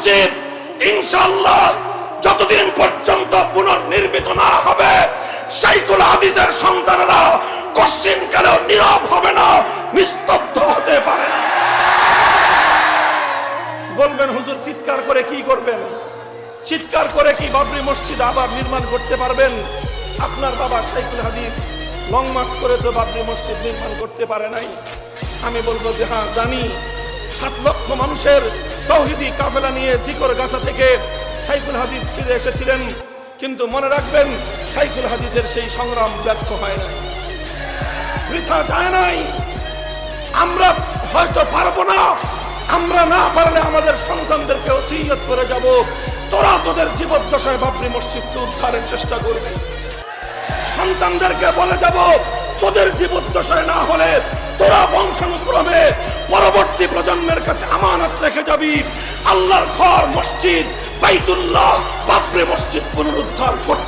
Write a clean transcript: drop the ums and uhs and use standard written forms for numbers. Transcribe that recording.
মসজিদ ইনশাআল্লাহ যতদিন পর্যন্ত পুনর্নির্মিত না হবে, শাইখুল হাদিসের সন্তানেরা কশ্চিনকালেও নীরব হবে না, নিস্তব্ধ হতে পারে না। বলবেন হুজুর চিৎকার করে কি করবেন? চিৎকার করে কি বাবরি মসজিদ আবার নির্মাণ করতে পারবেন? আপনার বাবা শাইখুল হাদিস লং মার্চ করে তো বাবরি মসজিদ নির্মাণ করতে পারে নাই। আমি বলবো যে হ্যাঁ জানি, 7 লক্ষ মানুষের তাওহীদি কাফেলা নিয়ে জিকরগাছা থেকে শাইখুল হাদিস ফিরে এসেছিলেন, কিন্তু মনে রাখবেন শাইখুল হাদিসের সেই সংগ্রাম ব্যর্থ হয় নাই, বৃথা যায় নাই। আমরা হয়তো পারবো না, আমরা না পারলে আমাদের সন্তানদেরকে ওসিয়ত করে যাব, তোরা তোদের জীবদ্দশায় বাবরি মসজিদকে উদ্ধারের চেষ্টা করবি। সন্তানদেরকে বলে যাব, তোদের জীবদ্দশায় না হলে তোরা বংশানুক্রমে পরবর্তী প্রজন্মের কাছে আমানত রেখে যাবি। আল্লাহর ঘর মসজিদ বাইতুল্লাহ বাবরি মসজিদ পুনরুদ্ধার করতে